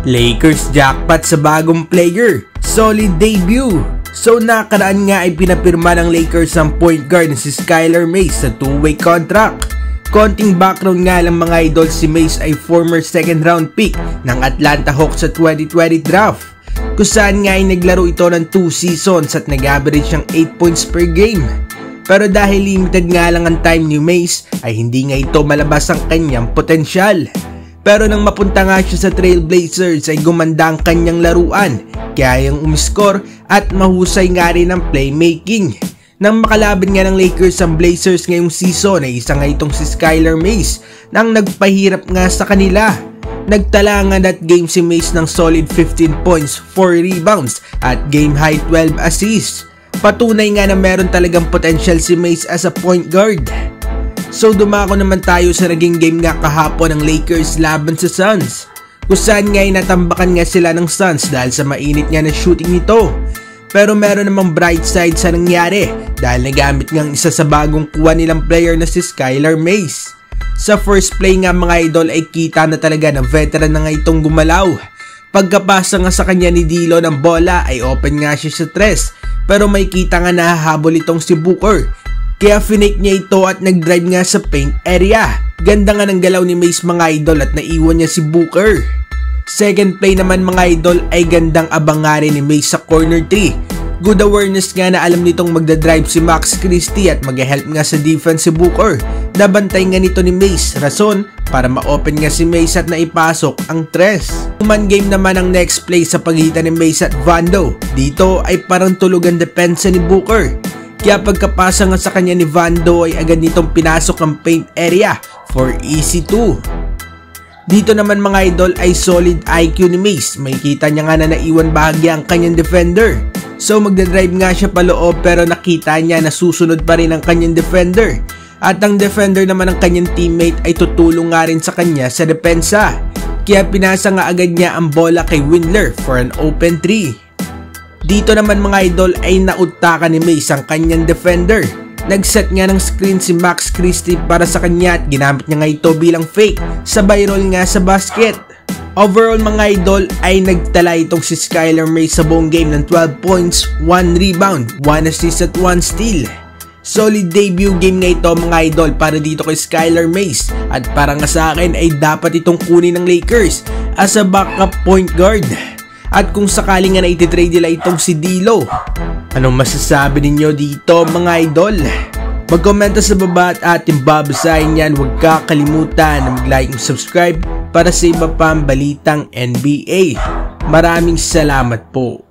Lakers jackpot sa bagong player. Solid debut. So nakaraan nga ay pinapirma ng Lakers ang point guard na si Skylar Mays sa 2-way contract. Konting background nga lang mga idol, si Mays ay former second round pick ng Atlanta Hawks sa 2020 draft. Kung saan nga ay naglaro ito ng 2 seasons at nag-average ng 8 points per game. Pero dahil limited nga lang ang time ni Mays ay hindi nga ito malabas ang kanyang potensyal. Pero nang mapunta nga siya sa Trailblazers ay gumanda ang kanyang laruan, kayang umiscore at mahusay nga rin ang playmaking. Nang makalaban nga ng Lakers ang Blazers ngayong season ay isa nga itong si Skylar Mays nang nagpahirap nga sa kanila. Nagtala nga that game si Mays ng solid 15 points, 4 rebounds at game high 12 assists. Patunay nga na meron talagang potential si Mays as a point guard. So dumako naman tayo sa naging game nga kahapon ng Lakers laban sa Suns. Kung saan nga ay natambakan nga sila ng Suns dahil sa mainit nga na shooting nito. Pero meron namang bright side sa nangyari dahil nagamit nga ang isa sa bagong kuha nilang player na si Skylar Mays. Sa first play nga mga idol ay kita na talaga na veteran na nga itong gumalaw. Pagkapasa nga sa kanya ni D'Lo ng bola ay open nga siya sa tres, pero may kita nga nahahabol itong si Booker. Kaya finake niya ito at nag-drive nga sa paint area. Ganda nga ng galaw ni Mays mga idol at naiwan niya si Booker. Second play naman mga idol ay gandang abang nga rin ni Mays sa corner 3. Good awareness nga na alam nitong magdadrive si Max Christie at mag-help nga sa defense si Booker. Nabantay nga nito ni Mays, rason para ma-open nga si Mays at naipasok ang tres. Human game naman ang next play sa pagitan ni Mays at Vando. Dito ay parang tulog ang depensa ni Booker. Kaya pagkapasa nga sa kanya ni Vando ay agad nitong pinasok ang paint area for easy 2. Dito naman mga idol ay solid IQ ni Mays. May kita niya nga na naiwan bahagya ang kanyang defender. So magdadrive nga siya paloob pero nakita niya na susunod pa rin ang kanyang defender. At ang defender naman ng kanyang teammate ay tutulong nga rin sa kanya sa depensa. Kaya pinasa nga agad niya ang bola kay Windler for an open 3. Dito naman mga idol ay nautakan ni Mays ang kanyang defender. Nagset nga ng screen si Max Christie para sa kanya at ginamit niya nga ito bilang fake. Sabay roll nga sa basket. Overall mga idol ay nagtala itong si Skylar Mays sa buong game ng 12 points, 1 rebound, 1 assist at 1 steal. Solid debut game nga ito mga idol para dito kay Skylar Mays. At para nga sa akin ay dapat itong kunin ng Lakers as a backup point guard. At kung sakaling nga na ititrade nila itong si D'Lo, anong masasabi ninyo dito mga idol? Mag-komenta sa baba at ating babasahin yan. Huwag kakalimutan na mag-like and subscribe para sa iba pang balitang NBA. Maraming salamat po.